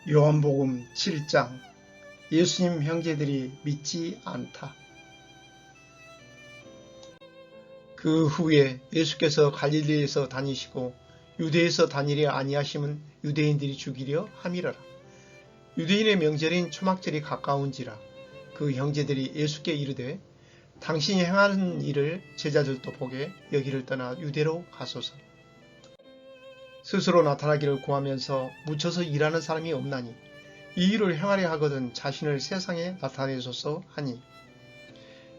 요한복음 7장 예수님 형제들이 믿지 않다. 그 후에 예수께서 갈릴리에서 다니시고 유대에서 다니려 아니하심은 유대인들이 죽이려 함이러라. 유대인의 명절인 초막절이 가까운지라 그 형제들이 예수께 이르되 당신이 행하는 일을 제자들도 보게 여기를 떠나 유대로 가소서. 스스로 나타나기를 구하면서 묻혀서 일하는 사람이 없나니 이 일을 행하려 하거든 자신을 세상에 나타내소서 하니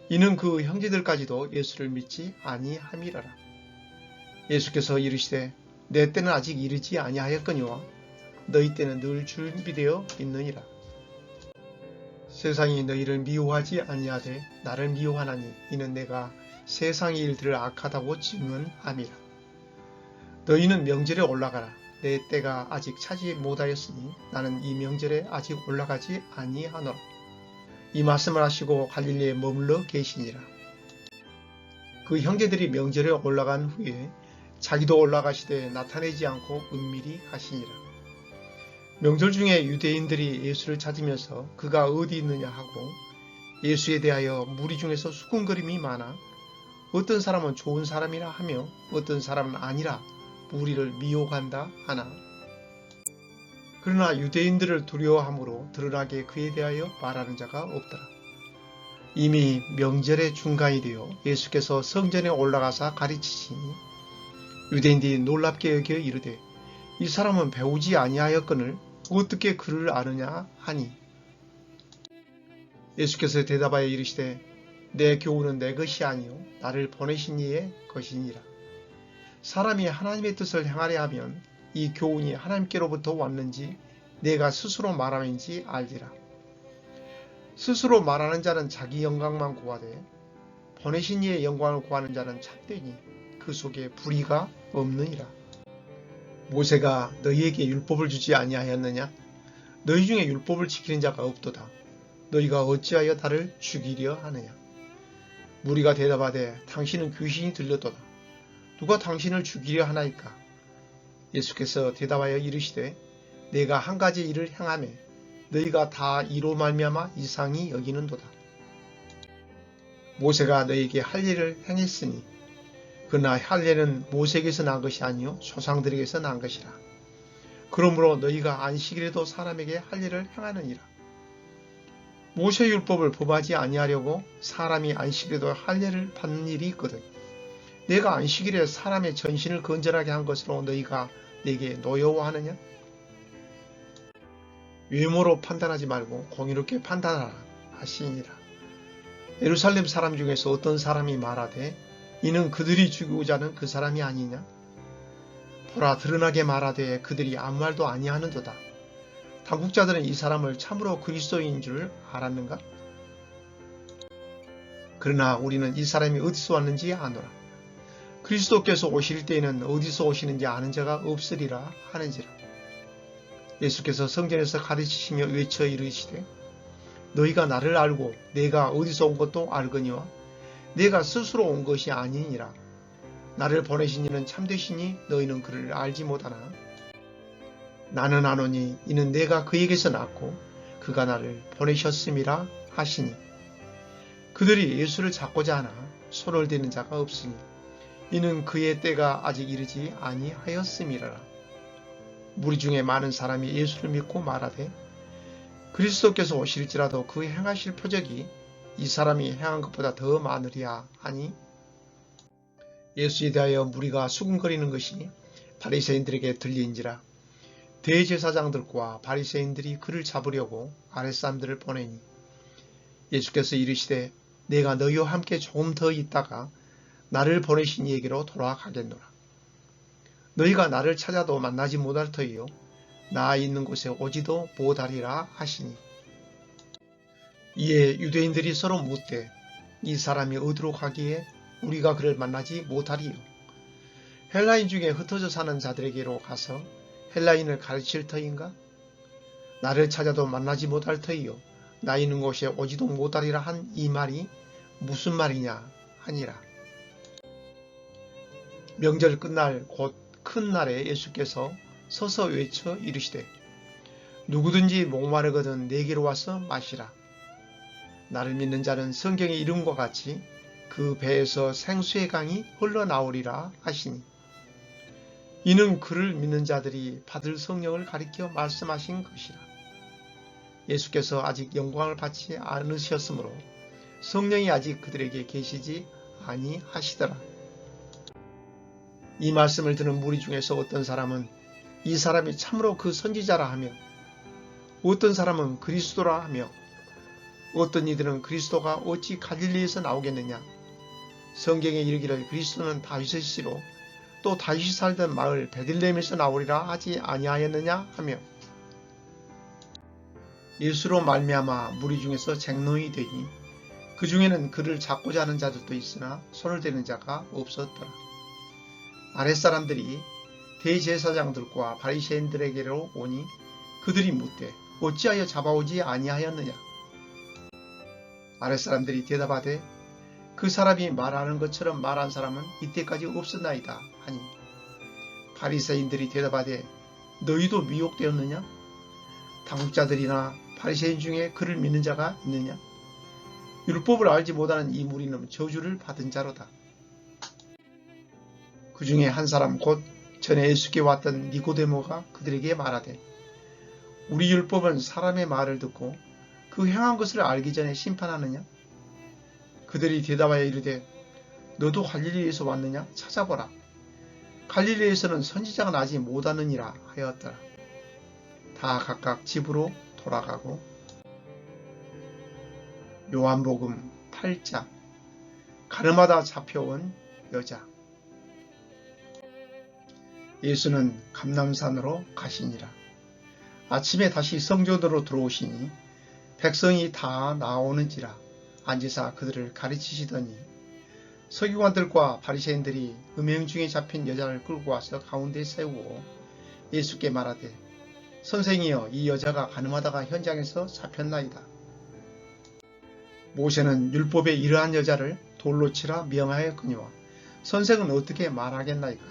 이는 그 형제들까지도 예수를 믿지 아니함이라라. 예수께서 이르시되 내 때는 아직 이르지 아니하였거니와 너희 때는 늘 준비되어 있느니라. 세상이 너희를 미워하지 아니하되 나를 미워하나니 이는 내가 세상의 일들을 악하다고 증언함이라. 너희는 명절에 올라가라. 내 때가 아직 차지 못하였으니 나는 이 명절에 아직 올라가지 아니하노라. 이 말씀을 하시고 갈릴리에 머물러 계시니라. 그 형제들이 명절에 올라간 후에 자기도 올라가시되 나타내지 않고 은밀히 하시니라. 명절 중에 유대인들이 예수를 찾으면서 그가 어디 있느냐 하고 예수에 대하여 무리 중에서 수군거림이 많아 어떤 사람은 좋은 사람이라 하며 어떤 사람은 아니라 무리를 미혹한다 하나. 그러나 유대인들을 두려워함으로 드러나게 그에 대하여 말하는 자가 없더라. 이미 명절의 중간이 되어 예수께서 성전에 올라가사 가르치시니 유대인들이 놀랍게 여겨 이르되 이 사람은 배우지 아니하였거늘 어떻게 그를 아느냐 하니 예수께서 대답하여 이르시되 내 교훈은 내 것이 아니요 나를 보내신 이의 것이니라. 사람이 하나님의 뜻을 행하려 하면 이 교훈이 하나님께로부터 왔는지 내가 스스로 말함인지 알리라. 스스로 말하는 자는 자기 영광만 구하되 보내신 이의 영광을 구하는 자는 참되니 그 속에 불의가 없느니라. 모세가 너희에게 율법을 주지 아니하였느냐? 너희 중에 율법을 지키는 자가 없도다. 너희가 어찌하여 나를 죽이려 하느냐? 무리가 대답하되 당신은 귀신이 들렸도다. 누가 당신을 죽이려 하나이까? 예수께서 대답하여 이르시되 내가 한 가지 일을 행하매 너희가 다 이로 말미암아 이상히 여기는도다. 모세가 너희에게 할 일을 행했으니 그러나 할례는 모세에게서 난 것이 아니요 조상들에게서 난 것이라. 그러므로 너희가 안식일에도 사람에게 할 일을 행하느니라. 모세 율법을 범하지 아니하려고 사람이 안식일에도 할례를 받는 일이 있거든. 내가 안식일에 사람의 전신을 건전하게 한 것으로 너희가 내게 노여워하느냐? 외모로 판단하지 말고 공의롭게 판단하라 하시니라. 예루살렘 사람 중에서 어떤 사람이 말하되 이는 그들이 죽이고자 하는 그 사람이 아니냐? 보라 드러나게 말하되 그들이 아무 말도 아니하는도다. 당국자들은 이 사람을 참으로 그리스도인 줄 알았는가? 그러나 우리는 이 사람이 어디서 왔는지 아노라. 그리스도께서 오실 때에는 어디서 오시는지 아는 자가 없으리라 하는지라. 예수께서 성전에서 가르치시며 외쳐 이르시되 너희가 나를 알고 내가 어디서 온 것도 알거니와 내가 스스로 온 것이 아니니라. 나를 보내신 이는 참되시니 너희는 그를 알지 못하나 나는 아노니 이는 내가 그에게서 났고 그가 나를 보내셨음이라 하시니 그들이 예수를 잡고자 하나 손을 대는 자가 없으니 이는 그의 때가 아직 이르지 아니하였음이라. 무리 중에 많은 사람이 예수를 믿고 말하되 그리스도께서 오실지라도 그 행하실 표적이 이 사람이 행한 것보다 더 많으리야 하니 예수에 대하여 무리가 수군거리는 것이 바리새인들에게 들리는지라. 대제사장들과 바리새인들이 그를 잡으려고 아랫사람들을 보내니 예수께서 이르시되 내가 너희와 함께 조금 더 있다가 나를 보내신 이에게로 돌아가겠노라. 너희가 나를 찾아도 만나지 못할 터이요 나 있는 곳에 오지도 못하리라 하시니 이에 유대인들이 서로 묻되 이 사람이 어디로 가기에 우리가 그를 만나지 못하리요? 헬라인 중에 흩어져 사는 자들에게로 가서 헬라인을 가르칠 터인가? 나를 찾아도 만나지 못할 터이요 나 있는 곳에 오지도 못하리라 한 이 말이 무슨 말이냐 하니라. 명절 끝날 곧 큰 날에 예수께서 서서 외쳐 이르시되 누구든지 목마르거든 내게로 와서 마시라. 나를 믿는 자는 성경의 이름과 같이 그 배에서 생수의 강이 흘러나오리라 하시니, 이는 그를 믿는 자들이 받을 성령을 가리켜 말씀하신 것이라. 예수께서 아직 영광을 받지 않으셨으므로 성령이 아직 그들에게 계시지 아니하시더라. 이 말씀을 듣는 무리 중에서 어떤 사람은 이 사람이 참으로 그 선지자라 하며, 어떤 사람은 그리스도라 하며, 어떤 이들은 그리스도가 어찌 갈릴리에서 나오겠느냐, 성경에 이르기를 그리스도는 다윗의 씨로 또 다윗이 살던 마을 베들레헴에서 나오리라 하지 아니하였느냐 하며, 예수로 말미암아 무리 중에서 쟁론이 되니 그 중에는 그를 잡고자 하는 자들도 있으나 손을 대는 자가 없었더라. 아랫사람들이 대제사장들과 바리새인들에게로 오니 그들이 묻되 어찌하여 잡아오지 아니하였느냐. 아랫사람들이 대답하되 그 사람이 말하는 것처럼 말한 사람은 이때까지 없었나이다 하니, 바리새인들이 대답하되 너희도 미혹되었느냐? 당국자들이나 바리새인 중에 그를 믿는 자가 있느냐? 율법을 알지 못하는 이 무리는 저주를 받은 자로다. 그 중에 한 사람 곧 전에 예수께 왔던 니고데모가 그들에게 말하되, 우리 율법은 사람의 말을 듣고 그 행한 것을 알기 전에 심판하느냐? 그들이 대답하여 이르되 너도 갈릴리에서 왔느냐? 찾아보라. 갈릴리에서는 선지자가 나지 못하느니라 하였더라. 다 각각 집으로 돌아가고. 요한복음 8장. 가늠하다 잡혀온 여자. 예수는 감람산으로 가시니라. 아침에 다시 성전으로 들어오시니 백성이 다 나오는지라 앉으사 그들을 가르치시더니, 서기관들과 바리새인들이 음행 중에 잡힌 여자를 끌고 와서 가운데 세우고 예수께 말하되, 선생이여, 이 여자가 가늠하다가 현장에서 잡혔나이다. 모세는 율법에 이러한 여자를 돌로 치라 명하였거니와 선생은 어떻게 말하겠나이까.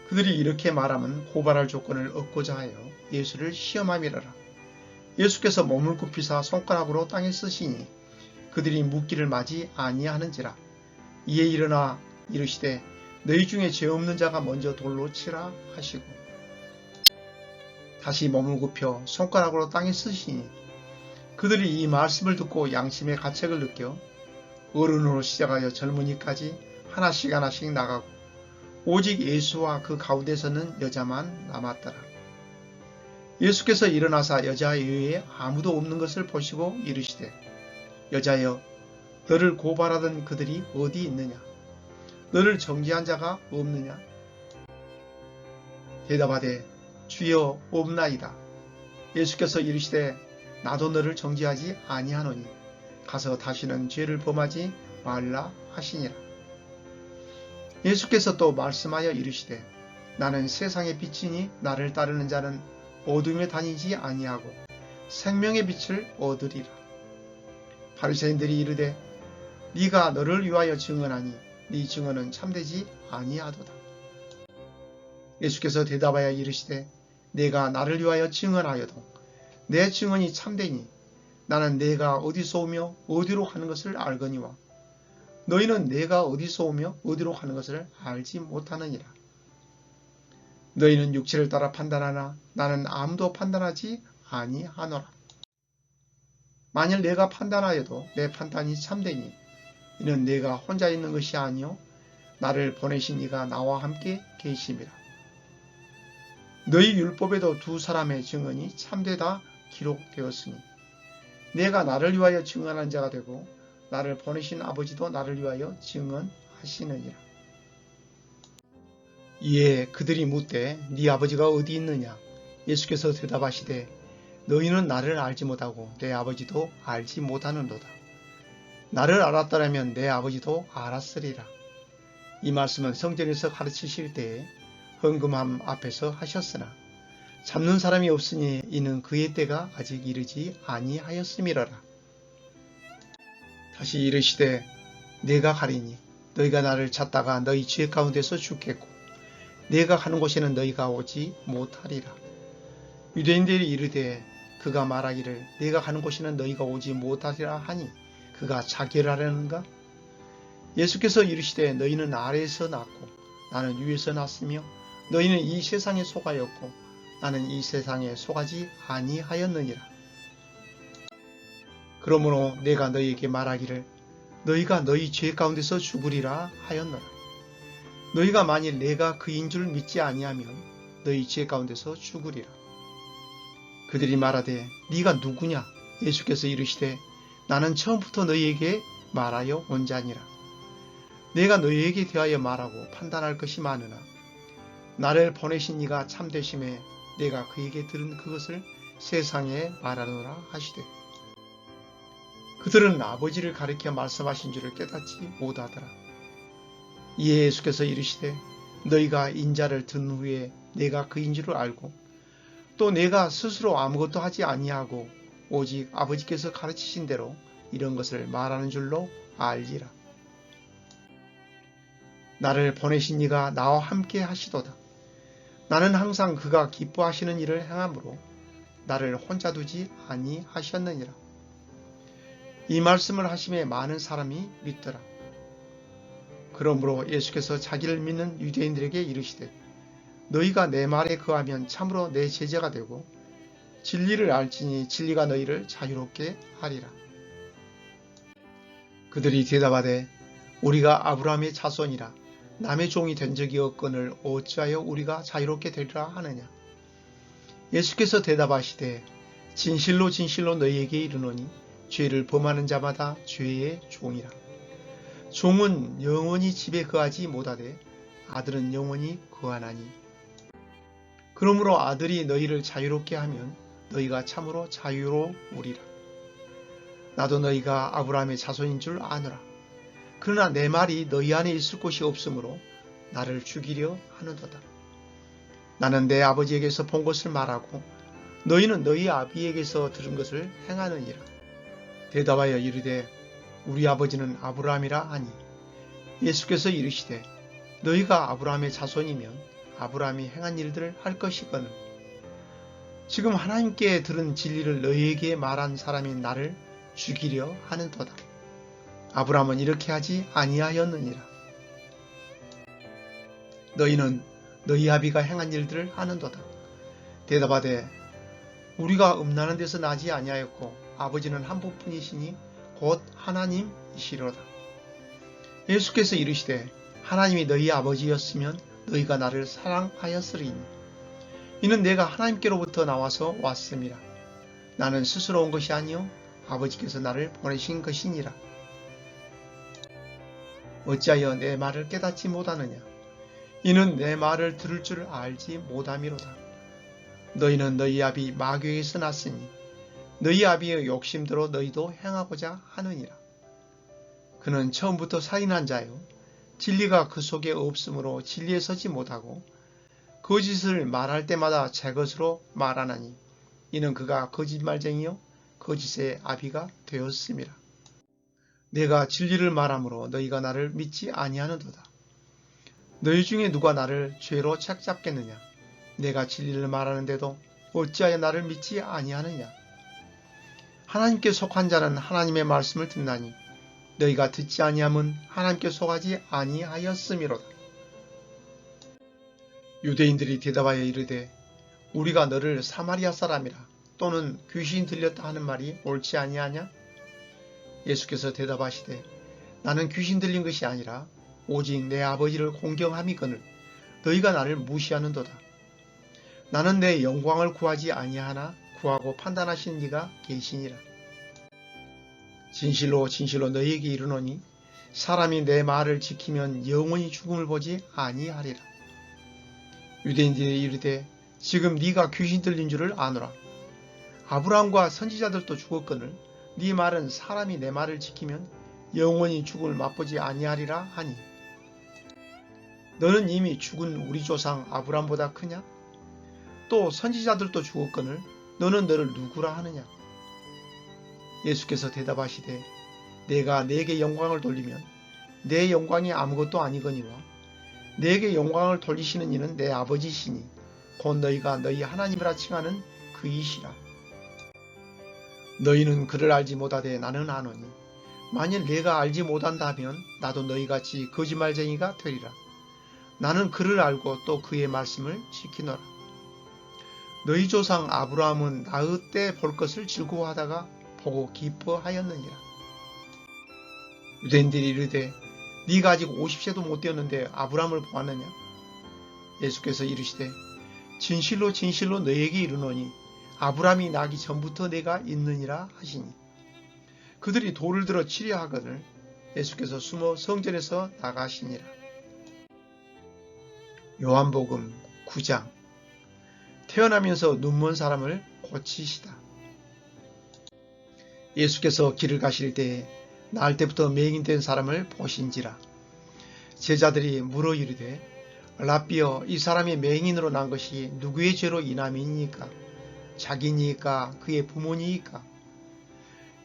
그들이 이렇게 말하면 고발할 조건을 얻고자 하여 예수를 시험함이라라. 예수께서 몸을 굽히사 손가락으로 땅에 쓰시니 그들이 묻기를 마지 아니하는지라. 이에 일어나 이르시되 너희 중에 죄 없는 자가 먼저 돌로 치라 하시고, 다시 몸을 굽혀 손가락으로 땅에 쓰시니 그들이 이 말씀을 듣고 양심의 가책을 느껴 어른으로 시작하여 젊은이까지 하나씩 하나씩 나가고 오직 예수와 그 가운데서는 여자만 남았더라. 예수께서 일어나사 여자 외에 아무도 없는 것을 보시고 이르시되, 여자여, 너를 고발하던 그들이 어디 있느냐? 너를 정죄한 자가 없느냐? 대답하되 주여, 없나이다. 예수께서 이르시되 나도 너를 정죄하지 아니하노니 가서 다시는 죄를 범하지 말라 하시니라. 예수께서 또 말씀하여 이르시되 나는 세상의 빛이니 나를 따르는 자는 어둠에 다니지 아니하고 생명의 빛을 얻으리라. 바리새인들이 이르되 네가 너를 위하여 증언하니 네 증언은 참되지 아니하도다. 예수께서 대답하여 이르시되 내가 나를 위하여 증언하여도 내 증언이 참되니 나는 내가 어디서 오며 어디로 가는 것을 알거니와 너희는 내가 어디서 오며 어디로 가는 것을 알지 못하느니라. 너희는 육체를 따라 판단하나 나는 아무도 판단하지 아니하노라. 만일 내가 판단하여도 내 판단이 참되니 이는 내가 혼자 있는 것이 아니요 나를 보내신 이가 나와 함께 계심이라. 너희 율법에도 두 사람의 증언이 참되다 기록되었으니 내가 나를 위하여 증언한 자가 되고 나를 보내신 아버지도 나를 위하여 증언하시느니라. 이에 그들이 묻되 네 아버지가 어디 있느냐? 예수께서 대답하시되 너희는 나를 알지 못하고 내 아버지도 알지 못하는도다. 나를 알았더라면 내 아버지도 알았으리라. 이 말씀은 성전에서 가르치실 때에 헌금함 앞에서 하셨으나 잡는 사람이 없으니 이는 그의 때가 아직 이르지 아니하였음이로라. 다시 이르시되 내가 가리니 너희가 나를 찾다가 너희 죄 가운데서 죽겠고 내가 가는 곳에는 너희가 오지 못하리라. 유대인들이 이르되 그가 말하기를 내가 가는 곳에는 너희가 오지 못하리라 하니 그가 자결하려는가? 예수께서 이르시되 너희는 아래에서 났고 나는 위에서 났으며 너희는 이 세상에 속하였고 나는 이 세상에 속하지 아니하였느니라. 그러므로 내가 너희에게 말하기를 너희가 너희 죄 가운데서 죽으리라 하였노라. 너희가 만일 내가 그인 줄 믿지 아니하면 너희 죄 가운데서 죽으리라. 그들이 말하되 네가 누구냐? 예수께서 이르시되 나는 처음부터 너희에게 말하여 온 자니라. 내가 너희에게 대하여 말하고 판단할 것이 많으나 나를 보내신 이가 참되심에 내가 그에게 들은 그것을 세상에 말하노라 하시되 그들은 아버지를 가리켜 말씀하신 줄을 깨닫지 못하더라. 이에 예수께서 이르시되 너희가 인자를 든 후에 내가 그인 줄을 알고 또 내가 스스로 아무것도 하지 아니하고 오직 아버지께서 가르치신 대로 이런 것을 말하는 줄로 알리라. 나를 보내신 이가 나와 함께 하시도다. 나는 항상 그가 기뻐하시는 일을 행함으로 나를 혼자 두지 아니하셨느니라. 이 말씀을 하심에 많은 사람이 믿더라. 그러므로 예수께서 자기를 믿는 유대인들에게 이르시되 너희가 내 말에 거하면 참으로 내 제자가 되고 진리를 알지니 진리가 너희를 자유롭게 하리라. 그들이 대답하되 우리가 아브라함의 자손이라 남의 종이 된 적이 없거늘 어찌하여 우리가 자유롭게 되리라 하느냐. 예수께서 대답하시되 진실로 진실로 너희에게 이르노니 죄를 범하는 자마다 죄의 종이라. 종은 영원히 집에 거하지 못하되 아들은 영원히 거하나니 그러므로 아들이 너희를 자유롭게 하면 너희가 참으로 자유로우리라. 나도 너희가 아브라함의 자손인 줄 아노라. 그러나 내 말이 너희 안에 있을 곳이 없으므로 나를 죽이려 하는도다. 나는 내 아버지에게서 본 것을 말하고 너희는 너희 아비에게서 들은 것을 행하느니라. 대답하여 이르되 우리 아버지는 아브라함이라 하니 예수께서 이르시되 너희가 아브라함의 자손이면 아브라함이 행한 일들을 할 것이거늘 지금 하나님께 들은 진리를 너희에게 말한 사람이 나를 죽이려 하는도다. 아브라함은 이렇게 하지 아니하였느니라. 너희는 너희 아비가 행한 일들을 하는도다. 대답하되 우리가 음란한 데서 나지 아니하였고 아버지는 한 분뿐이시니 곧 하나님이시로다. 예수께서 이르시되 하나님이 너희 아버지였으면 너희가 나를 사랑하였으리니 이는 내가 하나님께로부터 나와서 왔음이라. 나는 스스로 온 것이 아니요 아버지께서 나를 보내신 것이니라. 어찌하여 내 말을 깨닫지 못하느냐. 이는 내 말을 들을 줄 알지 못함이로다. 너희는 너희 아비 마귀에게서 났으니 너희 아비의 욕심대로 너희도 행하고자 하느니라. 그는 처음부터 살인한 자요 진리가 그 속에 없으므로 진리에 서지 못하고 거짓을 말할 때마다 제 것으로 말하나니 이는 그가 거짓말쟁이요 거짓의 아비가 되었음이라. 내가 진리를 말하므로 너희가 나를 믿지 아니하는도다. 너희 중에 누가 나를 죄로 책잡겠느냐. 내가 진리를 말하는데도 어찌하여 나를 믿지 아니하느냐. 하나님께 속한 자는 하나님의 말씀을 듣나니 너희가 듣지 아니함은 하나님께 속하지 아니하였음이로다. 유대인들이 대답하여 이르되 우리가 너를 사마리아 사람이라 또는 귀신 들렸다 하는 말이 옳지 아니하냐? 예수께서 대답하시되 나는 귀신 들린 것이 아니라 오직 내 아버지를 공경함이거늘 너희가 나를 무시하는도다. 나는 내 영광을 구하지 아니하나 구하고 판단하시는 이가 계시니라. 진실로 진실로 너희에게 이르노니 사람이 내 말을 지키면 영원히 죽음을 보지 아니하리라. 유대인들이 이르되 지금 네가 귀신 들린 줄을 아노라. 아브라함과 선지자들도 죽었거늘 네 말은 사람이 내 말을 지키면 영원히 죽음을 맛보지 아니하리라 하니 너는 이미 죽은 우리 조상 아브라함보다 크냐? 또 선지자들도 죽었거늘 너는 너를 누구라 하느냐? 예수께서 대답하시되 내가 내게 영광을 돌리면 내 영광이 아무것도 아니거니와 내게 영광을 돌리시는 이는 내 아버지시니 곧 너희가 너희 하나님이라 칭하는 그이시라. 너희는 그를 알지 못하되 나는 아노니 만일 내가 알지 못한다 하면 나도 너희같이 거짓말쟁이가 되리라. 나는 그를 알고 또 그의 말씀을 지키노라. 너희 조상 아브라함은 나의 때 볼 것을 즐거워하다가 보고 기뻐하였느니라. 유대인들이 이르되 네가 아직 50세도 못 되었는데 아브라함을 보았느냐? 예수께서 이르시되 진실로 진실로 너희에게 이르노니 아브라함이 나기 전부터 내가 있느니라 하시니 그들이 돌을 들어 치려 하거늘 예수께서 숨어 성전에서 나가시니라. 요한복음 9장. 태어나면서 눈먼 사람을 고치시다. 예수께서 길을 가실 때에 나을 때부터 맹인된 사람을 보신지라. 제자들이 물어 이르되 라삐여 이 사람이 맹인으로 난 것이 누구의 죄로 인함이니까? 자기니까 그의 부모니까?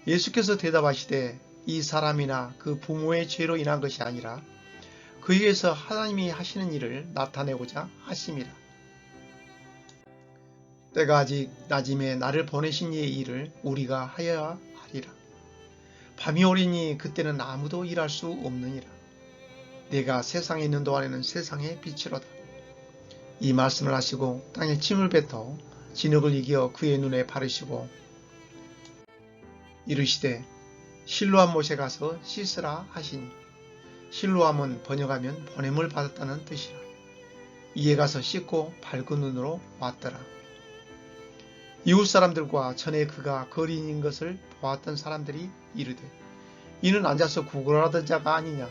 예수께서 대답하시되 이 사람이나 그 부모의 죄로 인한 것이 아니라 그에게서 하나님이 하시는 일을 나타내고자 하심이라. 때가 아직 낮임에 나를 보내신 이의 일을 우리가 하여야 하리라. 밤이 오리니 그때는 아무도 일할 수 없느니라. 내가 세상에 있는 동안에는 세상의 빛이로다. 이 말씀을 하시고 땅에 침을 뱉어 진흙을 이겨 그의 눈에 바르시고 이르시되 실로암 못에 가서 씻으라 하시니 실로암은 번역하면 보냄을 받았다는 뜻이라. 이에 가서 씻고 밝은 눈으로 왔더라. 이웃 사람들과 전에 그가 거리인 것을 보았던 사람들이 이르되 이는 앉아서 구걸하던 자가 아니냐?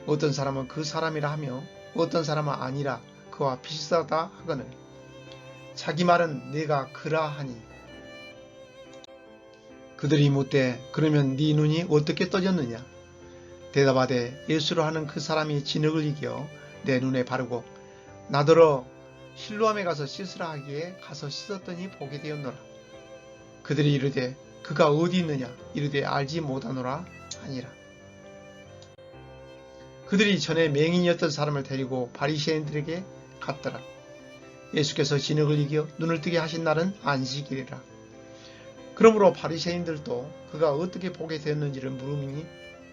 어떤 사람은 그 사람이라 하며 어떤 사람은 아니라 그와 비슷하다 하거늘 자기 말은 내가 그라 하니 그들이 묻되 그러면 네 눈이 어떻게 떠졌느냐? 대답하되 예수로 하는 그 사람이 진흙을 이겨 내 눈에 바르고 나더러 실로암에 가서 씻으라 하기에 가서 씻었더니 보게 되었노라. 그들이 이르되 그가 어디 있느냐? 이르되 알지 못하노라 하니라. 그들이 전에 맹인이었던 사람을 데리고 바리새인들에게 갔더라. 예수께서 진흙을 이겨 눈을 뜨게 하신 날은 안식일이라. 그러므로 바리새인들도 그가 어떻게 보게 되었는지를 물으니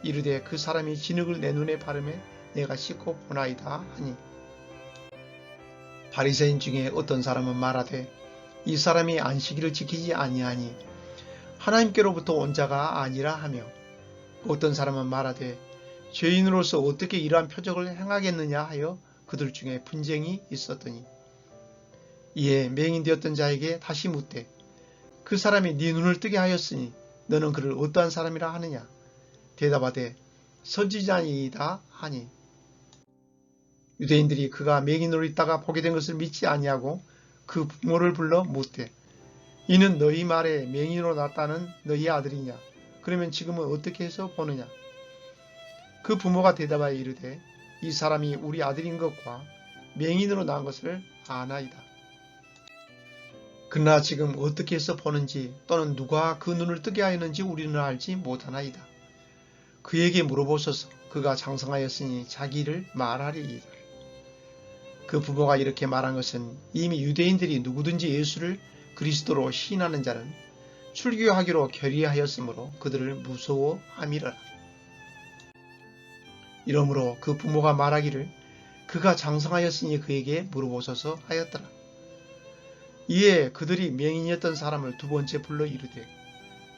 이르되 그 사람이 진흙을 내 눈에 바르매 내가 씻고 보나이다 하니 바리새인 중에 어떤 사람은 말하되 이 사람이 안식일을 지키지 아니하니 하나님께로부터 온 자가 아니라 하며 어떤 사람은 말하되 죄인으로서 어떻게 이러한 표적을 행하겠느냐 하여 그들 중에 분쟁이 있었더니 이에 맹인되었던 자에게 다시 묻되 그 사람이 네 눈을 뜨게 하였으니 너는 그를 어떠한 사람이라 하느냐? 대답하되 선지자이다 하니 유대인들이 그가 맹인으로 있다가 보게 된 것을 믿지 아니하고 그 부모를 불러 묻되 이는 너희 말에 맹인으로 났다는 너희 아들이냐? 그러면 지금은 어떻게 해서 보느냐? 그 부모가 대답하여 이르되 이 사람이 우리 아들인 것과 맹인으로 난 것을 아나이다. 그러나 지금 어떻게 해서 보는지 또는 누가 그 눈을 뜨게 하였는지 우리는 알지 못하나이다. 그에게 물어보소서. 그가 장성하였으니 자기를 말하리이다. 그 부모가 이렇게 말한 것은 이미 유대인들이 누구든지 예수를 그리스도로 시인하는 자는 출교하기로 결의하였으므로 그들을 무서워함이라. 이러므로 그 부모가 말하기를 그가 장성하였으니 그에게 물어보소서 하였더라. 이에 그들이 맹인이었던 사람을 두 번째 불러 이르되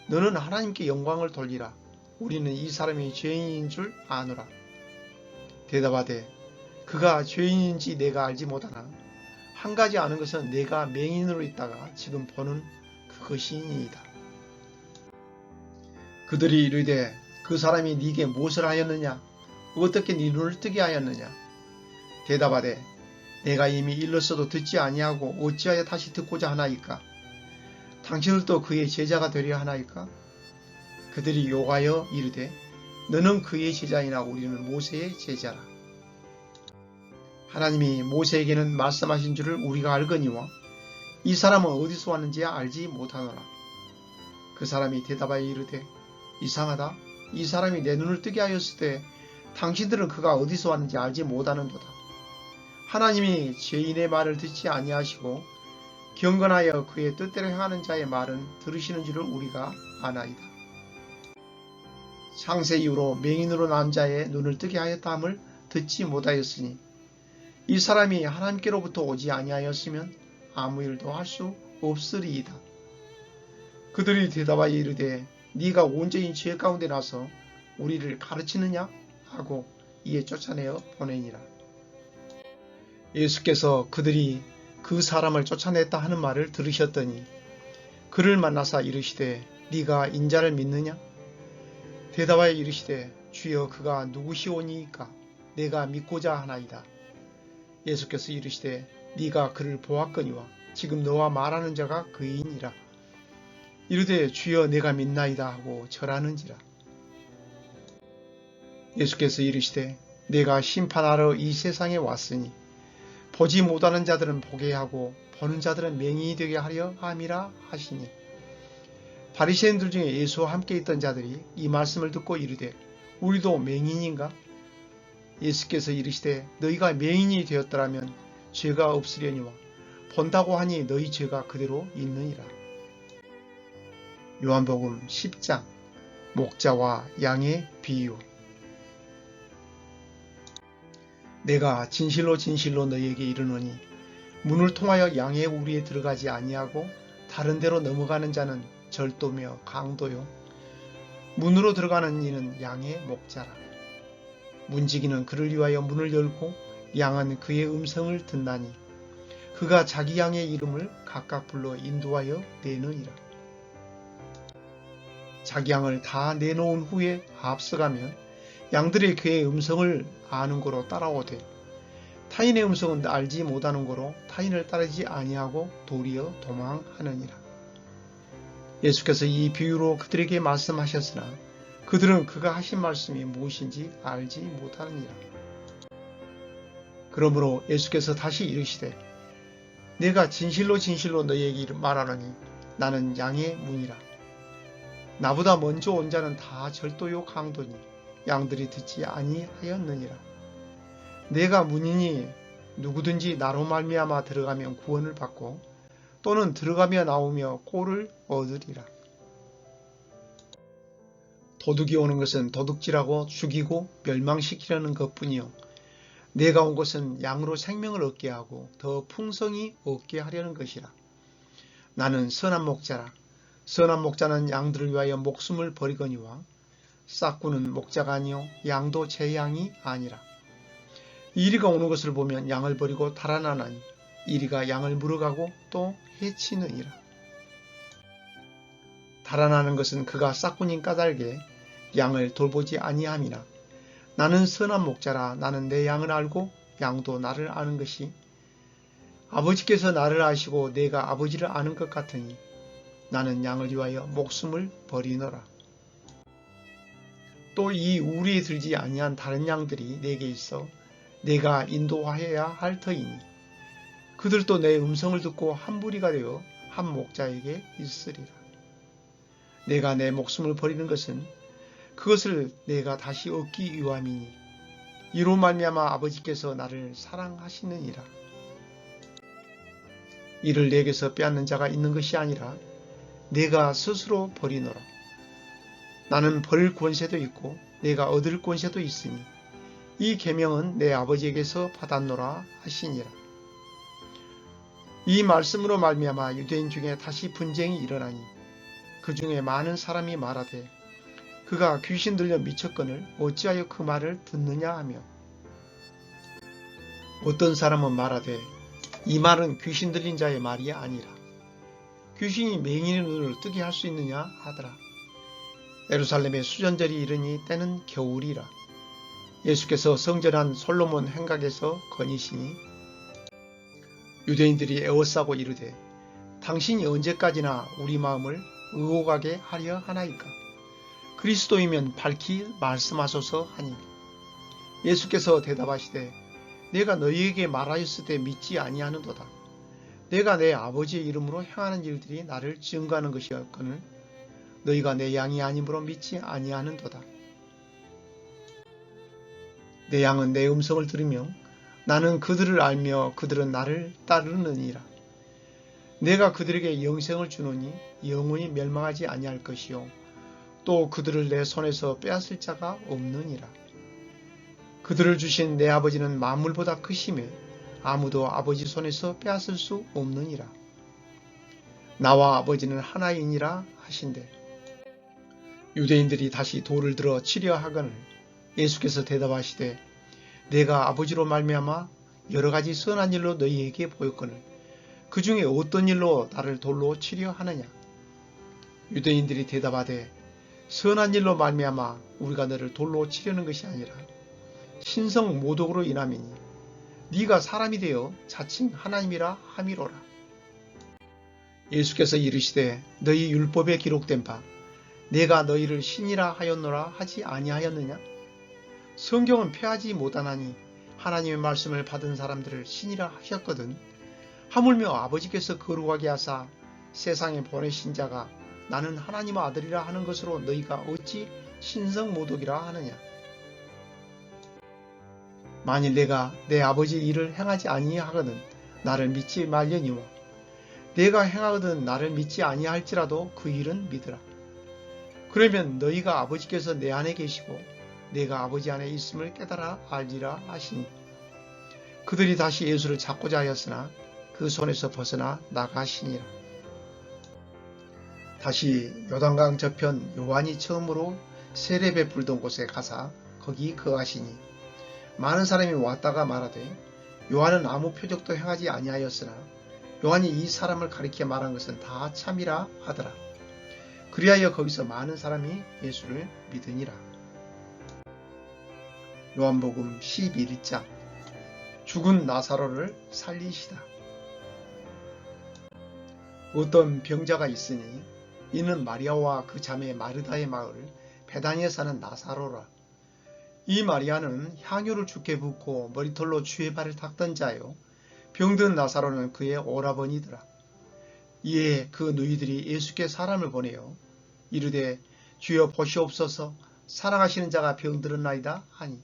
너는 하나님께 영광을 돌리라. 우리는 이 사람이 죄인인 줄 아노라. 대답하되 그가 죄인인지 내가 알지 못하나 한 가지 아는 것은 내가 맹인으로 있다가 지금 보는 그것이니이다. 그들이 이르되 그 사람이 네게 무엇을 하였느냐? 어떻게 네 눈을 뜨게 하였느냐? 대답하되 내가 이미 일렀어도 듣지 아니하고 어찌하여 다시 듣고자 하나이까? 당신들도 그의 제자가 되려 하나이까? 그들이 욕하여 이르되 너는 그의 제자이나 우리는 모세의 제자라. 하나님이 모세에게는 말씀하신 줄을 우리가 알거니와 이 사람은 어디서 왔는지 알지 못하노라. 그 사람이 대답하여 이르되 이상하다. 이 사람이 내 눈을 뜨게 하였을 때 당신들은 그가 어디서 왔는지 알지 못하는도다. 하나님이 죄인의 말을 듣지 아니하시고 경건하여 그의 뜻대로 행하는 자의 말은 들으시는 줄을 우리가 아나이다. 창세 이후로 맹인으로 난 자의 눈을 뜨게 하였다함을 듣지 못하였으니 이 사람이 하나님께로부터 오지 아니하였으면 아무 일도 할 수 없으리이다. 그들이 대답하여 이르되 네가 온전히 죄 가운데 나서 우리를 가르치느냐 하고 이에 쫓아내어 보내니라. 예수께서 그들이 그 사람을 쫓아냈다 하는 말을 들으셨더니 그를 만나사 이르시되 네가 인자를 믿느냐? 대답하여 이르시되 주여 그가 누구시오니이까 내가 믿고자 하나이다. 예수께서 이르시되 네가 그를 보았거니와 지금 너와 말하는 자가 그이니라. 이르되 주여 내가 믿나이다 하고 절하는지라. 예수께서 이르시되 내가 심판하러 이 세상에 왔으니 보지 못하는 자들은 보게 하고 보는 자들은 맹인이 되게 하려 함이라 하시니 바리새인들 중에 예수와 함께 있던 자들이 이 말씀을 듣고 이르되 우리도 맹인인가? 예수께서 이르시되 너희가 맹인이 되었더라면 죄가 없으려니와 본다고 하니 너희 죄가 그대로 있느니라. 요한복음 10장 목자와 양의 비유. 내가 진실로 진실로 너희에게 이르노니 문을 통하여 양의 우리에 들어가지 아니하고 다른 데로 넘어가는 자는 절도며 강도요 문으로 들어가는 이는 양의 목자라. 문지기는 그를 위하여 문을 열고 양은 그의 음성을 듣나니 그가 자기 양의 이름을 각각 불러 인도하여 내느니라. 자기 양을 다 내놓은 후에 앞서가면 양들이 그의 음성을 아는 고로 따라오되 타인의 음성은 알지 못하는 고로 타인을 따르지 아니하고 도리어 도망하느니라. 예수께서 이 비유로 그들에게 말씀하셨으나 그들은 그가 하신 말씀이 무엇인지 알지 못하느니라. 그러므로 예수께서 다시 이르시되 내가 진실로 진실로 너희에게 말하노니 나는 양의 문이라. 나보다 먼저 온 자는 다 절도요 강도니 양들이 듣지 아니하였느니라. 내가 문이니 누구든지 나로 말미암아 들어가면 구원을 받고 또는 들어가며 나오며 꼴을 얻으리라. 도둑이 오는 것은 도둑질하고 죽이고 멸망시키려는 것뿐이요 내가 온 것은 양으로 생명을 얻게 하고 더 풍성히 얻게 하려는 것이라. 나는 선한 목자라. 선한 목자는 양들을 위하여 목숨을 버리거니와 싹구는 목자가 아니요 양도 제 양이 아니라. 이리가 오는 것을 보면 양을 버리고 달아나나니 이리가 양을 물어가고 또 해치느니라. 달아나는 것은 그가 싹군인 까닭에 양을 돌보지 아니함이나 나는 선한 목자라. 나는 내 양을 알고 양도 나를 아는 것이 아버지께서 나를 아시고 내가 아버지를 아는 것 같으니 나는 양을 위하여 목숨을 버리노라. 또 이 우리에 들지 아니한 다른 양들이 내게 있어 내가 인도하여야 할 터이니 그들도 내 음성을 듣고 한 무리가 되어 한 목자에게 있으리라. 내가 내 목숨을 버리는 것은 그것을 내가 다시 얻기 위함이니 이로 말미암아 아버지께서 나를 사랑하시느니라. 이를 내게서 빼앗는 자가 있는 것이 아니라 내가 스스로 버리노라. 나는 버릴 권세도 있고 내가 얻을 권세도 있으니 이 계명은 내 아버지에게서 받았노라 하시니라. 이 말씀으로 말미암아 유대인 중에 다시 분쟁이 일어나니 그 중에 많은 사람이 말하되 그가 귀신 들려 미쳤거늘 어찌하여 그 말을 듣느냐 하며 어떤 사람은 말하되 이 말은 귀신 들린 자의 말이 아니라 귀신이 맹인의 눈을 뜨게 할 수 있느냐 하더라. 예루살렘에 수전절이 이르니 때는 겨울이라. 예수께서 성전한 솔로몬 행각에서 거니시니 유대인들이 에워싸고 이르되 당신이 언제까지나 우리 마음을 의혹하게 하려 하나이까? 그리스도이면 밝히 말씀하소서 하니 예수께서 대답하시되 내가 너희에게 말하였을 때 믿지 아니하는도다. 내가 내 아버지의 이름으로 행하는 일들이 나를 증거하는 것이었거늘 너희가 내 양이 아니므로 믿지 아니하는도다. 내 양은 내 음성을 들으며 나는 그들을 알며 그들은 나를 따르느니라. 내가 그들에게 영생을 주노니 영원히 멸망하지 아니할 것이요 또 그들을 내 손에서 빼앗을 자가 없느니라. 그들을 주신 내 아버지는 만물보다 크심에 아무도 아버지 손에서 빼앗을 수 없느니라. 나와 아버지는 하나이니라 하신대. 유대인들이 다시 돌을 들어 치려 하거늘 예수께서 대답하시되 내가 아버지로 말미암아 여러 가지 선한 일로 너희에게 보였거늘 그 중에 어떤 일로 나를 돌로 치려 하느냐. 유대인들이 대답하되 선한 일로 말미암아 우리가 너를 돌로 치려는 것이 아니라 신성 모독으로 인함이니 네가 사람이 되어 자칭 하나님이라 함이로라. 예수께서 이르시되 너희 율법에 기록된 바 내가 너희를 신이라 하였노라 하지 아니하였느냐. 성경은 폐하지 못하나니 하나님의 말씀을 받은 사람들을 신이라 하셨거든. 하물며 아버지께서 거룩하게 하사 세상에 보내신 자가 나는 하나님의 아들이라 하는 것으로 너희가 어찌 신성 모독이라 하느냐. 만일 내가 내 아버지 일을 행하지 아니하거든 나를 믿지 말려니와 내가 행하거든 나를 믿지 아니할지라도 그 일은 믿으라. 그러면 너희가 아버지께서 내 안에 계시고 내가 아버지 안에 있음을 깨달아 알리라 하시니 그들이 다시 예수를 잡고자 하였으나 그 손에서 벗어나 나가시니라. 다시 요단강 저편 요한이 처음으로 세례 베풀던 곳에 가사 거기 거하시니 많은 사람이 왔다가 말하되 요한은 아무 표적도 행하지 아니하였으나 요한이 이 사람을 가리켜 말한 것은 다 참이라 하더라. 그리하여 거기서 많은 사람이 예수를 믿으니라. 요한복음 11장 죽은 나사로를 살리시다. 어떤 병자가 있으니 이는 마리아와 그 자매 마르다의 마을 베다니에 사는 나사로라. 이 마리아는 향유를 주께 붓고 머리털로 주의 발을 닦던 자요 병든 나사로는 그의 오라버니더라. 이에 그 누이들이 예수께 사람을 보내어 이르되 주여 보시옵소서 사랑하시는 자가 병들었나이다 하니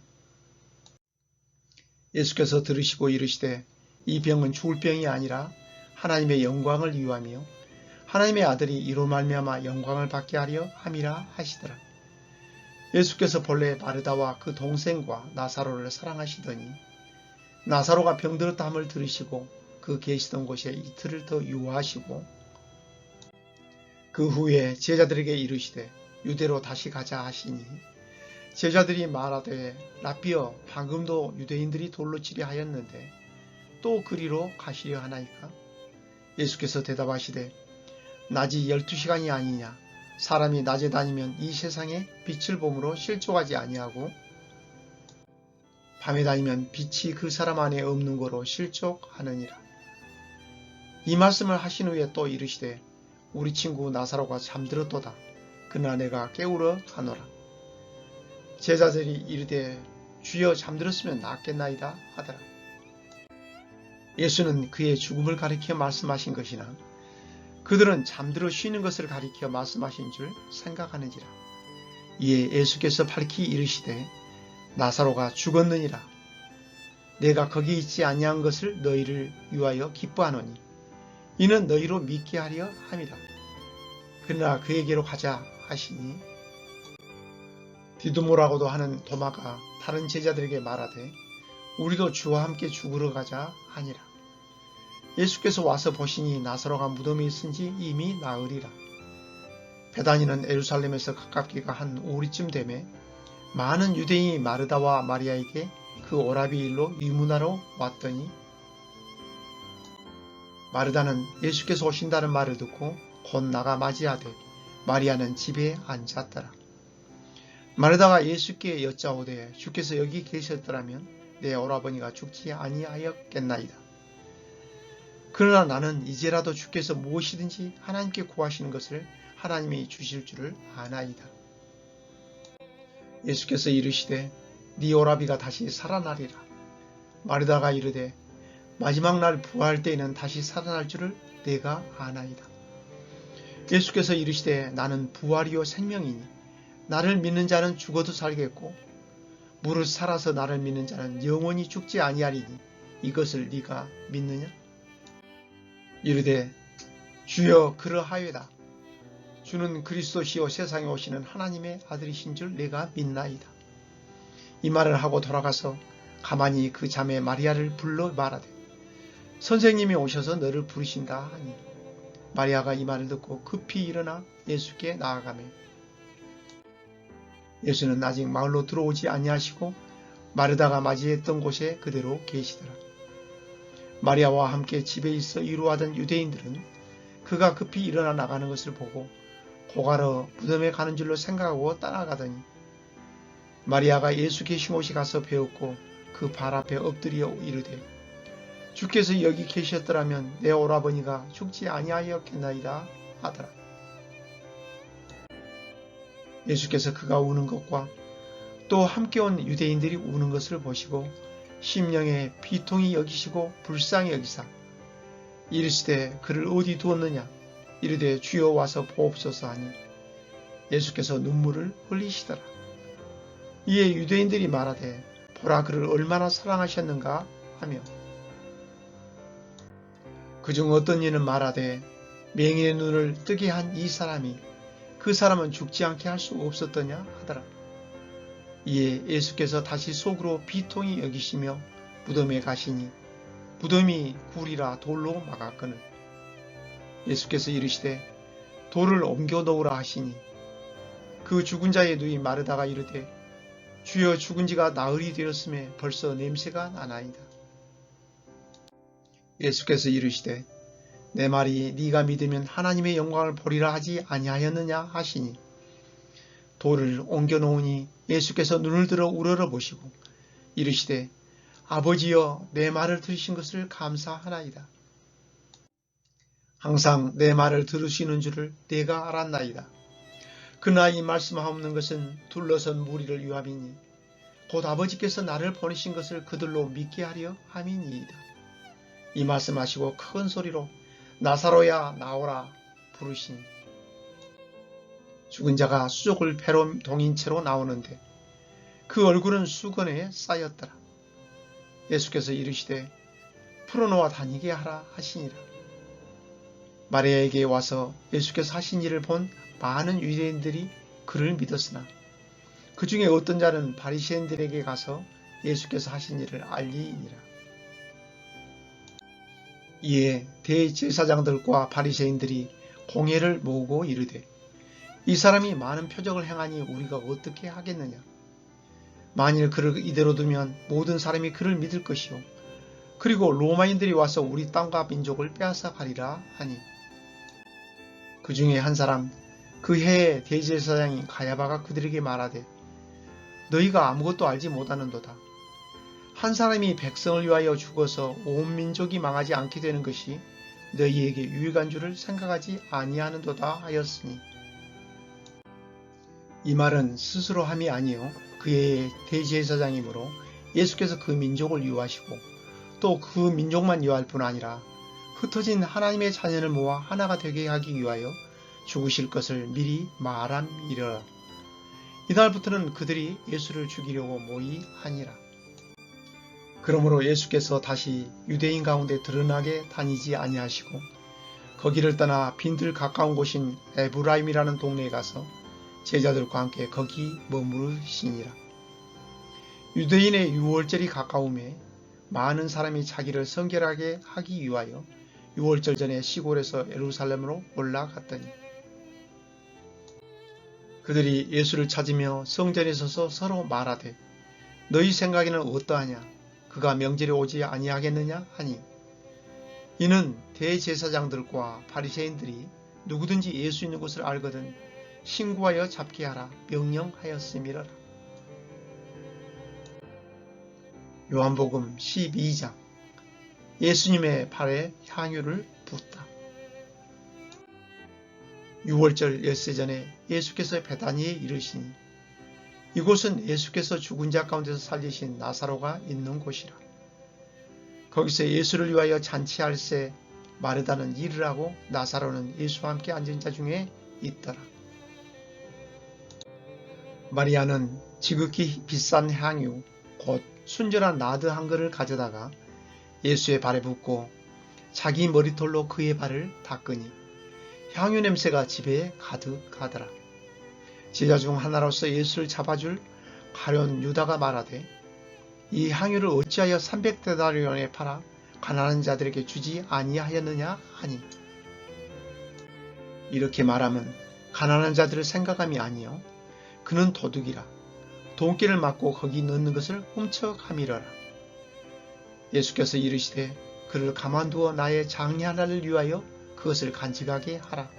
예수께서 들으시고 이르시되 이 병은 죽을 병이 아니라 하나님의 영광을 위하며 하나님의 아들이 이로 말미암아 영광을 받게 하려 함이라 하시더라. 예수께서 본래 마르다와 그 동생과 나사로를 사랑하시더니 나사로가 병들었다 함을 들으시고 그 계시던 곳에 이틀을 더 유하시고 그 후에 제자들에게 이르시되 유대로 다시 가자 하시니 제자들이 말하되 라삐어 방금도 유대인들이 돌로 치려 하였는데 또 그리로 가시려 하나이까. 예수께서 대답하시되 낮이 12시간이 아니냐. 사람이 낮에 다니면 이 세상에 빛을 봄으로 실족하지 아니하고 밤에 다니면 빛이 그 사람 안에 없는 거로 실족하느니라. 이 말씀을 하신 후에 또 이르시되 우리 친구 나사로가 잠들었도다. 그러나 내가 깨우러 가노라. 제자들이 이르되 주여 잠들었으면 낫겠나이다 하더라. 예수는 그의 죽음을 가리켜 말씀하신 것이나 그들은 잠들어 쉬는 것을 가리켜 말씀하신 줄 생각하는지라. 이에 예수께서 밝히 이르시되 나사로가 죽었느니라. 내가 거기 있지 아니한 것을 너희를 위하여 기뻐하노니 이는 너희로 믿게 하려 함이라. 그러나 그에게로 가자 하시니 디두모라고도 하는 도마가 다른 제자들에게 말하되 우리도 주와 함께 죽으러 가자 하니라. 예수께서 와서 보시니 나사로가 무덤에 있은지 이미 나으리라. 베다니는 예루살렘에서 가깝기가 한 오리쯤 되매 많은 유대인이 마르다와 마리아에게 그 오라비 일로 유문하러 왔더니 마르다는 예수께서 오신다는 말을 듣고 곧 나가 맞이하되 마리아는 집에 앉았더라. 마르다가 예수께 여짜오되 주께서 여기 계셨더라면 내 오라버니가 죽지 아니하였겠나이다. 그러나 나는 이제라도 주께서 무엇이든지 하나님께 구하시는 것을 하나님이 주실 줄을 아나이다. 예수께서 이르시되 네 오라비가 다시 살아나리라. 마르다가 이르되 마지막 날 부활할 때에는 다시 살아날 줄을 내가 아나이다. 예수께서 이르시되 나는 부활이요 생명이니 나를 믿는 자는 죽어도 살겠고 무릇 살아서 나를 믿는 자는 영원히 죽지 아니하리니 이것을 네가 믿느냐? 이르되 주여 그러하여다. 주는 그리스도시요 세상에 오시는 하나님의 아들이신 줄 내가 믿나이다. 이 말을 하고 돌아가서 가만히 그 자매 마리아를 불러 말하되 선생님이 오셔서 너를 부르신다 하니 마리아가 이 말을 듣고 급히 일어나 예수께 나아가매 예수는 아직 마을로 들어오지 아니하시고 마르다가 맞이했던 곳에 그대로 계시더라. 마리아와 함께 집에 있어 이루하던 유대인들은 그가 급히 일어나 나가는 것을 보고 고가러 무덤에 가는 줄로 생각하고 따라가더니 마리아가 예수 계신 곳에 가서 배웠고 그 발 앞에 엎드려 이르되 주께서 여기 계셨더라면 내 오라버니가 죽지 아니하였겠나이다 하더라. 예수께서 그가 우는 것과 또 함께 온 유대인들이 우는 것을 보시고 심령에 비통히 여기시고 불쌍히 여기사 이르시되 그를 어디 두었느냐 이르되 주여 와서 보옵소서 하니 예수께서 눈물을 흘리시더라. 이에 유대인들이 말하되 보라 그를 얼마나 사랑하셨는가 하며 그중 어떤 이는 말하되 맹인의 눈을 뜨게 한 이 사람이 그 사람은 죽지 않게 할 수 없었더냐 하더라. 이에 예수께서 다시 속으로 비통히 여기시며 무덤에 가시니 무덤이 굴이라 돌로 막았거늘 예수께서 이르시되 돌을 옮겨 놓으라 하시니 그 죽은 자의 누이 마르다가 이르되 주여 죽은 지가 나흘이 되었음에 벌써 냄새가 나나이다. 예수께서 이르시되 내 말이 네가 믿으면 하나님의 영광을 보리라 하지 아니하였느냐 하시니 돌을 옮겨 놓으니 예수께서 눈을 들어 우러러 보시고 이르시되 아버지여 내 말을 들으신 것을 감사하나이다. 항상 내 말을 들으시는 줄을 내가 알았나이다. 그러나 이 말씀하옵는 것은 둘러선 무리를 위함이니 곧 아버지께서 나를 보내신 것을 그들로 믿게 하려 함이니이다. 이 말씀하시고 큰 소리로 나사로야 나오라 부르시니 죽은 자가 수족을 배로 동인 채로 나오는데 그 얼굴은 수건에 쌓였더라. 예수께서 이르시되 풀어놓아 다니게 하라 하시니라. 마리아에게 와서 예수께서 하신 일을 본 많은 유대인들이 그를 믿었으나 그 중에 어떤 자는 바리새인들에게 가서 예수께서 하신 일을 알리니라. 이에 대제사장들과 바리새인들이 공회를 모으고 이르되 이 사람이 많은 표적을 행하니 우리가 어떻게 하겠느냐. 만일 그를 이대로 두면 모든 사람이 그를 믿을 것이요 그리고 로마인들이 와서 우리 땅과 민족을 빼앗아 가리라 하니 그 중에 한 사람 그 해의 대제사장인 가야바가 그들에게 말하되 너희가 아무것도 알지 못하는도다. 한 사람이 백성을 위하여 죽어서 온 민족이 망하지 않게 되는 것이 너희에게 유익한 줄을 생각하지 아니하는도다 하였으니 이 말은 스스로 함이 아니요 그의 대제사장이므로 예수께서 그 민족을 유하시고 또 그 민족만 유할 뿐 아니라 흩어진 하나님의 자녀를 모아 하나가 되게 하기 위하여 죽으실 것을 미리 말함이라. 이날부터는 그들이 예수를 죽이려고 모이하니라. 그러므로 예수께서 다시 유대인 가운데 드러나게 다니지 아니하시고 거기를 떠나 빈들 가까운 곳인 에브라임이라는 동네에 가서 제자들과 함께 거기 머무르시니라. 유대인의 유월절이 가까움에 많은 사람이 자기를 성결하게 하기 위하여 유월절 전에 시골에서 예루살렘으로 올라갔더니 그들이 예수를 찾으며 성전에 서서 서로 말하되 너희 생각에는 어떠하냐 그가 명절에 오지 아니하겠느냐 하니 이는 대제사장들과 바리새인들이 누구든지 예수 있는 곳을 알거든 신고하여 잡게 하라 명령하였음이라. 요한복음 12장 예수님의 발에 향유를 붓다. 유월절 엿새 전에 예수께서 베다니에 이르시니 이곳은 예수께서 죽은 자 가운데서 살리신 나사로가 있는 곳이라. 거기서 예수를 위하여 잔치할새 마르다는 일을 하고 나사로는 예수와 함께 앉은 자 중에 있더라. 마리아는 지극히 비싼 향유 곧 순전한 나드 한 그릇을 가져다가 예수의 발에 붓고 자기 머리털로 그의 발을 닦으니 향유 냄새가 집에 가득하더라. 제자 중 하나로서 예수를 잡아줄 가룟 유다가 말하되 이 향유를 어찌하여 300데나리온에 팔아 가난한 자들에게 주지 아니하였느냐 하니, 이렇게 말하면 가난한 자들을 생각함이 아니요 그는 도둑이라 돈길을 막고 거기 넣는 것을 훔쳐가미러라. 예수께서 이르시되 그를 가만두어 나의 장례 하나를 위하여 그것을 간직하게 하라.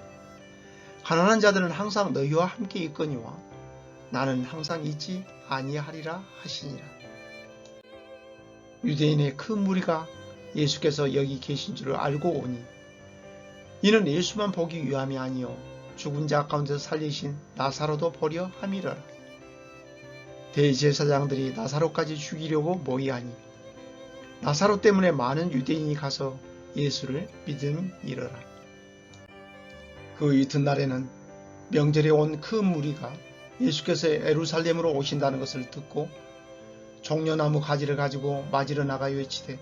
가난한 자들은 항상 너희와 함께 있거니와 나는 항상 있지 아니하리라 하시니라. 유대인의 큰 무리가 예수께서 여기 계신 줄을 알고 오니 이는 예수만 보기 위함이 아니요 죽은 자 가운데서 살리신 나사로도 보려 함이러라. 대제사장들이 나사로까지 죽이려고 모이하니 나사로 때문에 많은 유대인이 가서 예수를 믿음이러라. 그 이튿날에는 명절에 온 큰 무리가 예수께서 예루살렘으로 오신다는 것을 듣고 종려나무 가지를 가지고 맞으러 나가 외치되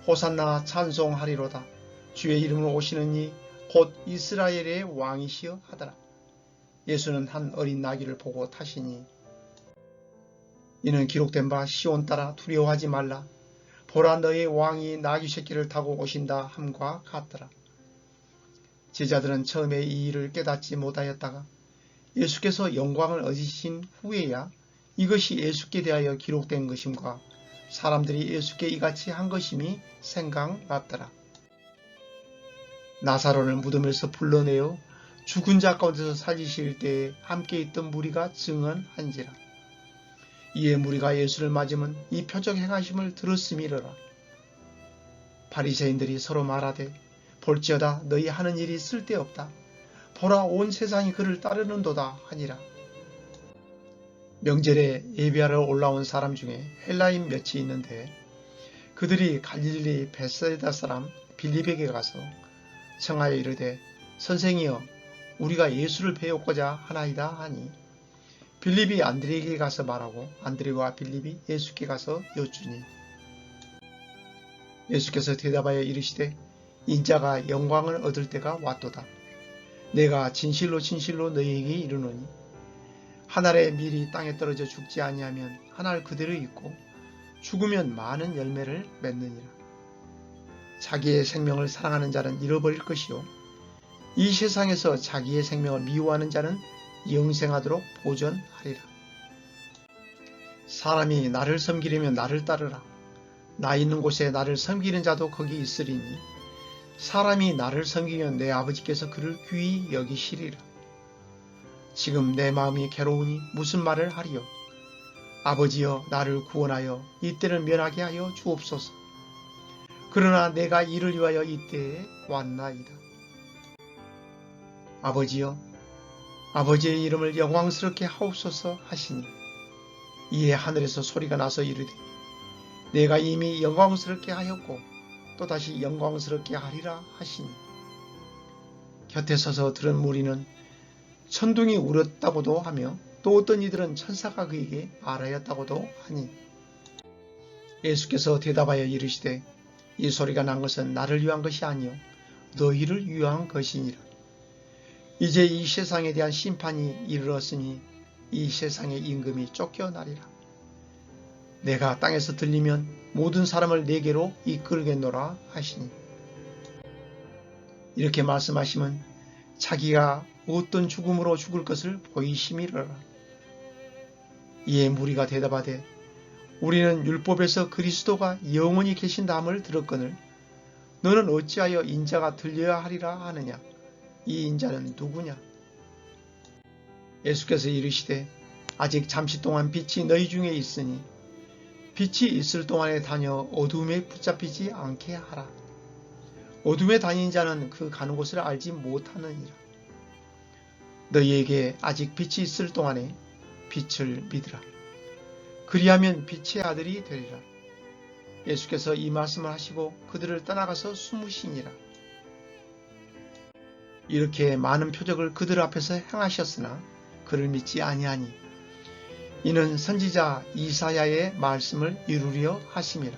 호산나 찬송하리로다. 주의 이름으로 오시는 이 곧 이스라엘의 왕이시여 하더라. 예수는 한 어린 나귀를 보고 타시니 이는 기록된 바 시온 딸아 두려워하지 말라. 보라 너의 왕이 나귀 새끼를 타고 오신다 함과 같더라. 제자들은 처음에 이 일을 깨닫지 못하였다가 예수께서 영광을 얻으신 후에야 이것이 예수께 대하여 기록된 것임과 사람들이 예수께 이같이 한 것임이 생각났더라. 나사로를 무덤에서 불러내어 죽은 자 가운데서 살리실 때에 함께 있던 무리가 증언한지라. 이에 무리가 예수를 맞으면 이 표적 행하심을 들었음이러라. 바리새인들이 서로 말하되 볼지어다 너희 하는 일이 쓸데없다. 보라 온 세상이 그를 따르는도다 하니라. 명절에 예배하러 올라온 사람 중에 헬라인 몇이 있는데 그들이 갈릴리 벳사이다 사람 빌립에게 가서 청하여 이르되 선생이여 우리가 예수를 배우고자 하나이다 하니 빌립이 안드레에게 가서 말하고 안드레와 빌립이 예수께 가서 여쭈니 예수께서 대답하여 이르시되 인자가 영광을 얻을 때가 왔도다. 내가 진실로 진실로 너희에게 이르노니 한 알의 밀이 땅에 떨어져 죽지 아니하면 한 알 그대로 있고 죽으면 많은 열매를 맺느니라. 자기의 생명을 사랑하는 자는 잃어버릴 것이요 이 세상에서 자기의 생명을 미워하는 자는 영생하도록 보존하리라. 사람이 나를 섬기려면 나를 따르라. 나 있는 곳에 나를 섬기는 자도 거기 있으리니 사람이 나를 섬기면 내 아버지께서 그를 귀히 여기시리라. 지금 내 마음이 괴로우니 무슨 말을 하리요. 아버지여 나를 구원하여 이때를 면하게 하여 주옵소서. 그러나 내가 이를 위하여 이때에 왔나이다. 아버지여 아버지의 이름을 영광스럽게 하옵소서 하시니 이에 하늘에서 소리가 나서 이르되 내가 이미 영광스럽게 하였고 또다시 영광스럽게 하리라 하시니 곁에 서서 들은 무리는 천둥이 울었다고도 하며 또 어떤 이들은 천사가 그에게 말하였다고도 하니 예수께서 대답하여 이르시되 이 소리가 난 것은 나를 위한 것이 아니요 너희를 위한 것이니라. 이제 이 세상에 대한 심판이 이르렀으니 이 세상의 임금이 쫓겨나리라. 내가 땅에서 들리면 모든 사람을 내게로 이끌겠노라 하시니 이렇게 말씀하시면 자기가 어떤 죽음으로 죽을 것을 보이심이로라. 이에 무리가 대답하되 우리는 율법에서 그리스도가 영원히 계신다함을 들었거늘 너는 어찌하여 인자가 들려야 하리라 하느냐. 이 인자는 누구냐. 예수께서 이르시되 아직 잠시 동안 빛이 너희 중에 있으니 빛이 있을 동안에 다녀 어두움에 붙잡히지 않게 하라. 어둠에 다니는 자는 그 가는 곳을 알지 못하느니라. 너희에게 아직 빛이 있을 동안에 빛을 믿으라. 그리하면 빛의 아들이 되리라. 예수께서 이 말씀을 하시고 그들을 떠나가서 숨으시니라. 이렇게 많은 표적을 그들 앞에서 행하셨으나 그를 믿지 아니하니 이는 선지자 이사야의 말씀을 이루려 하심이라.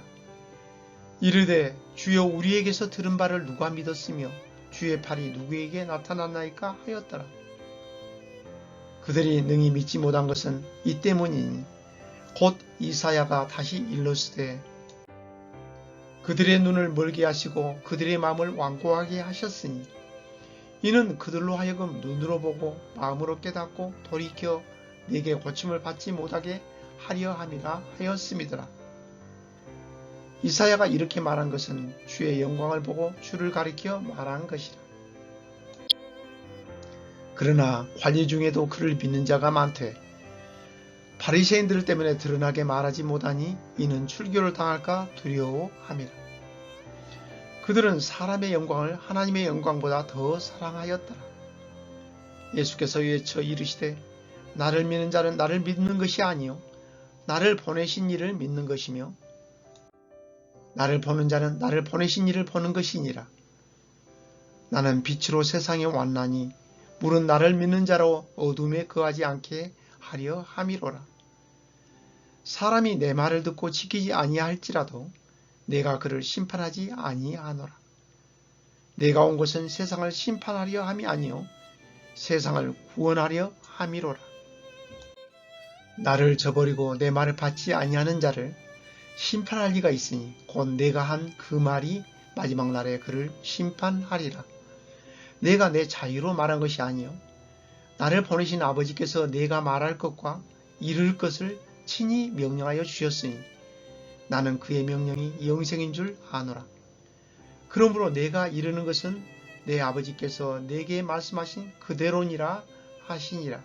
이르되 주여 우리에게서 들은 바를 누가 믿었으며 주의 팔이 누구에게 나타났나이까 하였더라. 그들이 능히 믿지 못한 것은 이 때문이니 곧 이사야가 다시 일렀으되 그들의 눈을 멀게 하시고 그들의 마음을 완고하게 하셨으니 이는 그들로 하여금 눈으로 보고 마음으로 깨닫고 돌이켜 내게 고침을 받지 못하게 하려 함이라 하였음이더라. 이사야가 이렇게 말한 것은 주의 영광을 보고 주를 가리켜 말한 것이라. 그러나 관리 중에도 그를 믿는 자가 많되 바리새인들 때문에 드러나게 말하지 못하니 이는 출교를 당할까 두려워함이라. 그들은 사람의 영광을 하나님의 영광보다 더 사랑하였더라. 예수께서 외쳐 이르시되 나를 믿는 자는 나를 믿는 것이 아니요 나를 보내신 이를 믿는 것이며 나를 보는 자는 나를 보내신 이를 보는 것이니라. 나는 빛으로 세상에 왔나니 물은 나를 믿는 자로 어둠에 거하지 않게 하려 함이로라. 사람이 내 말을 듣고 지키지 아니할지라도 내가 그를 심판하지 아니하노라. 내가 온 것은 세상을 심판하려 함이 아니요 세상을 구원하려 함이로라. 나를 저버리고 내 말을 받지 아니하는 자를 심판할 리가 있으니 곧 내가 한 그 말이 마지막 날에 그를 심판하리라. 내가 내 자유로 말한 것이 아니요 나를 보내신 아버지께서 내가 말할 것과 이룰 것을 친히 명령하여 주셨으니 나는 그의 명령이 영생인 줄 아노라. 그러므로 내가 이르는 것은 내 아버지께서 내게 말씀하신 그대로니라 하시니라.